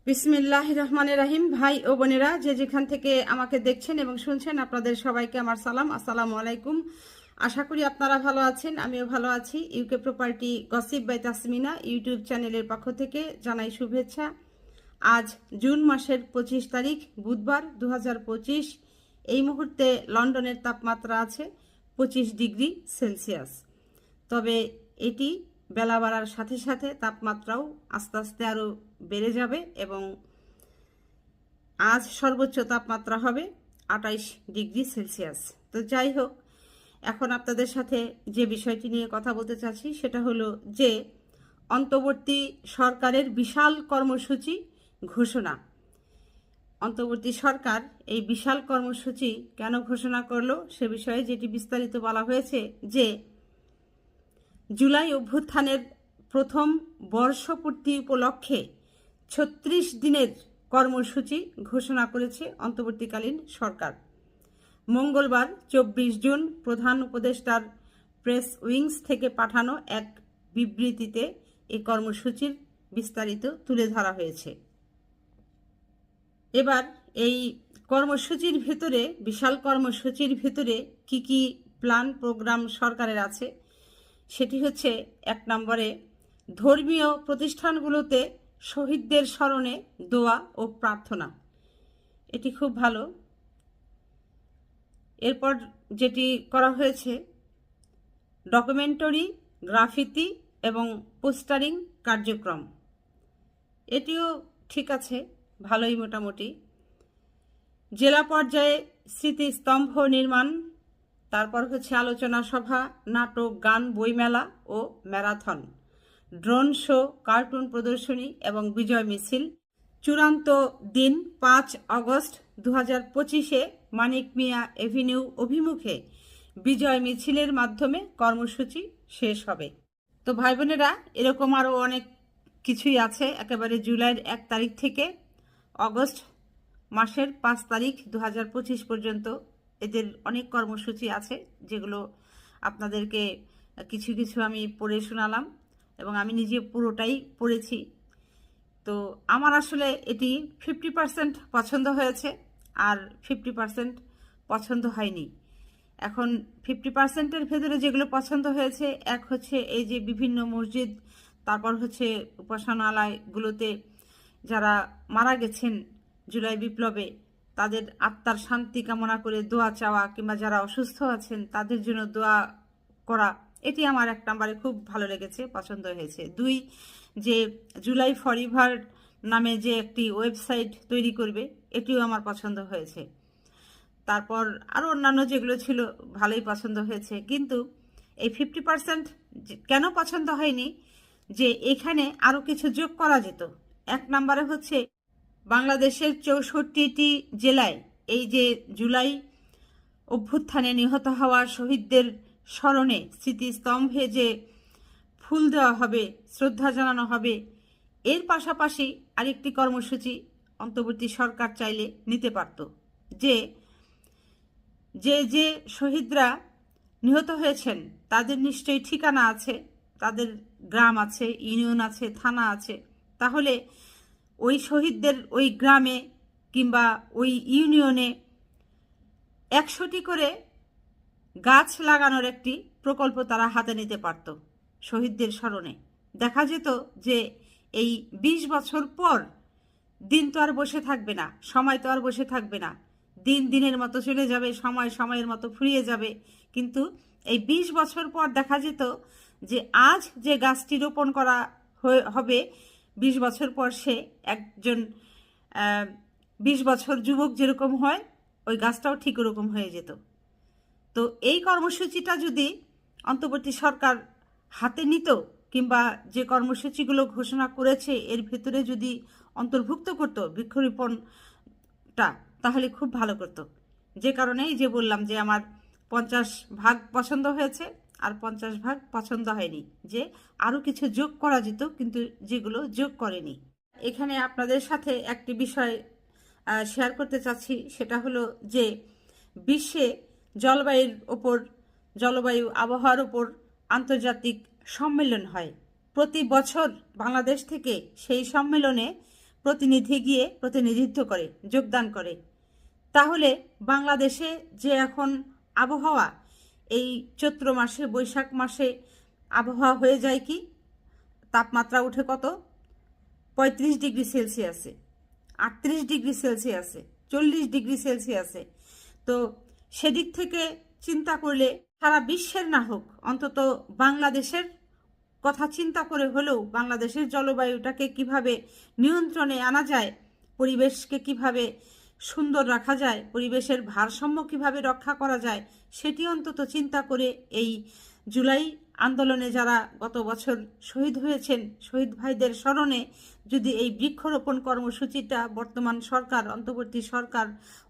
বিসমিল্লাহির রহমানির রহিম। ভাই ও বোনেরা, যে যেখান থেকে আমাকে দেখছেন এবং শুনছেন, আপনাদের সবাইকে আমার সালাম, আসসালামু আলাইকুম। আশা করি আপনারা ভালো আছেন, আমিও ভালো আছি। UK property gossip by Tasmina YouTube চ্যানেলের পক্ষ থেকে জানাই শুভেচ্ছা। আজ জুন মাসের 25 তারিখ বুধবার 2025। এই মুহূর্তে লন্ডনের তাপমাত্রা আছে 25 ডিগ্রি সেলসিয়াস। তবে এটি বেলা বাড়ার সাথে সাথে তাপমাত্রাও আস্তে আস্তে আরও বেড়ে যাবে এবং আজ সর্বোচ্চ তাপমাত্রা হবে 28 ডিগ্রি সেলসিয়াস। তো যাই হোক, এখন আপনাদের সাথে যে বিষয়টি নিয়ে কথা বলতে চাচ্ছি সেটা হলো যে অন্তর্বর্তী সরকারের বিশাল কর্মসূচি ঘোষণা। অন্তর্বর্তী সরকার এই বিশাল কর্মসূচি কেন ঘোষণা করলো সে বিষয়ে যেটি বিস্তারিত বলা হয়েছে যে জুলাই অভ্যুত্থানের প্রথম বর্ষপূর্তি উপলক্ষে 36 দিনের কর্মসূচি ঘোষণা করেছে অন্তর্বর্তীকালীন সরকার। মঙ্গলবার 24 জুন প্রধান উপদেষ্টার প্রেস উইংস থেকে পাঠানো এক বিবৃতিতে এই কর্মসূচির বিস্তারিত তুলে ধরা হয়েছে। এবার এই কর্মসূচির ভিতরে, বিশাল কর্মসূচির ভিতরে কি কি প্ল্যান প্রোগ্রাম সরকারের আছে সেটি হচ্ছে, 1 নম্বরে ধর্মীয় প্রতিষ্ঠানগুলোতে শহীদদের স্মরণে দোয়া ও প্রার্থনা। এটি খুব ভালো। এরপর যেটি করা হয়েছে, ডকুমেন্টারি, গ্রাফিতি এবং পোস্টারিং কার্যক্রম। এটিও ঠিক আছে, ভালোই মোটামুটি। জেলা পর্যায়ে স্মৃতিস্তম্ভ নির্মাণ, তারপর হচ্ছে আলোচনা সভা, নাটক, গান, বইমেলা ও ম্যারাথন, ড্রোন শো, কার্টুন প্রদর্শনী এবং বিজয় মিছিল। চূড়ান্ত দিন 5 আগস্ট 2025-এ মানিক মিয়া এভিনিউ অভিমুখে বিজয় মিছিলের মাধ্যমে কর্মসূচি শেষ হবে। তো ভাই বোনেরা, এরকম আরও অনেক কিছুই আছে। একেবারে জুলাইয়ের 1 তারিখ থেকে আগস্ট মাসের 5 তারিখ 2025 পর্যন্ত এদের অনেক কর্মসূচি আছে, যেগুলো আপনাদেরকে কিছু কিছু আমি পড়ে শোনালাম এবং আমি নিজে পুরোটাই পড়েছি। তো আমার আসলে এটি 50% পছন্দ হয়েছে আর 50% পছন্দ হয়নি। এখন 50%-এর ভেতরে যেগুলো পছন্দ হয়েছে, এক হচ্ছে এই যে বিভিন্ন মসজিদ, তারপর হচ্ছে উপাসনালয়গুলোতে যারা মারা গেছেন জুলাই বিপ্লবে, তাদের আত্মার শান্তি কামনা করে দোয়া চাওয়া, কিংবা যারা অসুস্থ আছেন তাদের জন্য দোয়া করা, এটি আমার 1 নম্বরে খুব ভালো লেগেছে, পছন্দ হয়েছে। 2, যে জুলাই ফরএভার নামে যে একটি ওয়েবসাইট তৈরি করবে, এটিও আমার পছন্দ হয়েছে। তারপর আরও অন্যান্য যেগুলো ছিল ভালোই পছন্দ হয়েছে। কিন্তু এই 50% কেন পছন্দ হয়নি, যে এখানে আরও কিছু যোগ করা যেত। 1 নম্বরে হচ্ছে বাংলাদেশের 64টি জেলায় এই যে জুলাই অভ্যুত্থানে নিহত হওয়া শহীদদের স্মরণে স্মৃতিস্তম্ভে যে ফুল দেওয়া হবে, শ্রদ্ধা জানানো হবে, এর পাশাপাশি আরেকটি কর্মসূচি অন্তর্বর্তী সরকার চাইলে নিতে পারত। যে যে শহীদরা নিহত হয়েছেন তাদের নিশ্চয়ই ঠিকানা আছে, তাদের গ্রাম আছে, ইউনিয়ন আছে, থানা আছে। তাহলে ওই শহীদদের ওই গ্রামে কিংবা ওই ইউনিয়নে 100টি করে গাছ লাগানোর একটি প্রকল্প তারা হাতে নিতে পারত শহীদদের স্মরণে। দেখা যেত যে এই 20 বছর পর দিন তো আর বসে থাকবে না, সময় তো আর বসে থাকবে না, দিন দিনের মতো চলে যাবে, সময় সময়ের মতো ফুরিয়ে যাবে। কিন্তু এই 20 বছর পর দেখা যেত যে আজ যে গাছটি রোপণ করা হবে, 20 বছর পর সে একজন 20 বছর যুবক যেরকম হয়, ওই গাছটাও ঠিক ওরকম হয়ে যেত। তো এই কর্মসূচিটা যদি অন্তর্বর্তী সরকার হাতে নিত, কিংবা যে কর্মসূচিগুলো ঘোষণা করেছে এর ভেতরে যদি অন্তর্ভুক্ত করতো বৃক্ষরোপণটা, তাহলে খুব ভালো করতো। যে কারণেই যে বললাম যে আমার 50% পছন্দ হয়েছে আর 50% পছন্দ হয়নি, যে আরও কিছু যোগ করা যেত, কিন্তু যেগুলো যোগ করেনি। এখানে আপনাদের সাথে একটি বিষয় শেয়ার করতে চাচ্ছি, সেটা হলো যে বিশ্বে জলবায়ু আবহাওয়ার ওপর আন্তর্জাতিক সম্মেলন হয় প্রতি বছর। বাংলাদেশ থেকে সেই সম্মেলনে প্রতিনিধি গিয়ে প্রতিনিধিত্ব করে, যোগদান করে। তাহলে বাংলাদেশে যে এখন আবহাওয়া, এই চৈত্র মাসে বৈশাখ মাসে আবহাওয়া হয়ে যায় কি, তাপমাত্রা উঠে কত 35 ডিগ্রি সেলসিয়াসে, 38 ডিগ্রি সেলসিয়াসে, 40 ডিগ্রি সেলসিয়াসে। তো সেদিক থেকে চিন্তা করলে সারা বিশ্বের না হোক, অন্তত বাংলাদেশের কথা চিন্তা করে হলেও বাংলাদেশের জলবায়ুটাকে কিভাবে নিয়ন্ত্রণে আনা যায়, পরিবেশকে কিভাবে সুন্দর রাখা যায়, পরিবেশের ভারসাম্য কিভাবে রক্ষা করা যায়, সেটি অন্তত চিন্তা করে এই জুলাই আন্দোলনে যারা গত বছর শহীদ হয়েছেন, শহীদ ভাইদের স্মরণে যদি এই বৃক্ষরোপণ কর্মসূচিটা বর্তমান সরকার, অন্তর্বর্তী সরকার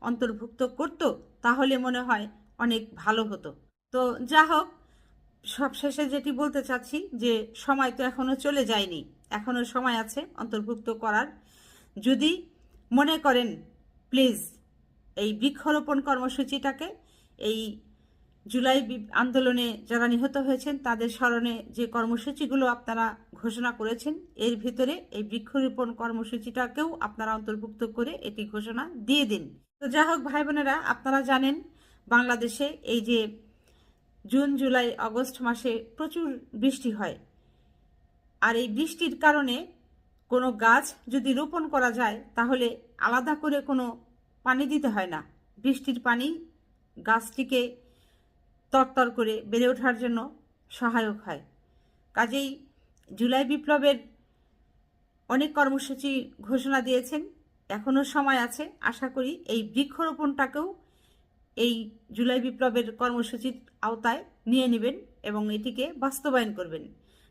অন্তর্ভুক্ত করত, তাহলে মনে হয় অনেক ভালো হতো। তো যা হোক, সবশেষে যেটি বলতে চাচ্ছি যে সময় তো এখনো চলে যায়নি, এখনো সময় আছে অন্তর্ভুক্ত করার। যদি মনে করেন প্লিজ এই বৃক্ষরোপণ কর্মসূচিটাকে, এই জুলাই আন্দোলনে যারা নিহত হয়েছেন তাদের স্মরণে যে কর্মসূচিগুলো আপনারা ঘোষণা করেছেন, এর ভিতরে এই বৃক্ষরোপণ কর্মসূচিটাকেও আপনারা অন্তর্ভুক্ত করে এটি ঘোষণা দিয়ে দিন। তো যা হোক ভাই বোনেরা, আপনারা জানেন বাংলাদেশে এই যে জুন জুলাই আগস্ট মাসে প্রচুর বৃষ্টি হয়, আর এই বৃষ্টির কারণে কোনো গাছ যদি রোপণ করা যায় তাহলে আলাদা করে কোনো পানি দিতে হয় না, বৃষ্টির পানি গাছটিকে তরতর করে বেড়ে ওঠার জন্য সহায়ক হয়। কাজেই জুলাই বিপ্লবের অনেক কর্মসূচি ঘোষণা দিয়েছেন, এখনও সময় আছে। আশা করি এই বৃক্ষরোপণটাকেও এই জুলাই বিপ্লবের কর্মসূচির আওতায় নিয়ে নেবেন এবং এটিকে বাস্তবায়ন করবেন।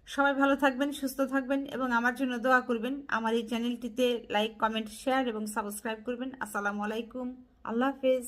সবাই ভালো থাকবেন, সুস্থ থাকবেন এবং আমার জন্য দোয়া করবেন। আমার এই চ্যানেলটিতে লাইক, কমেন্ট, শেয়ার এবং সাবস্ক্রাইব করবেন। আসসালামু আলাইকুম, আল্লাহ হাফেজ।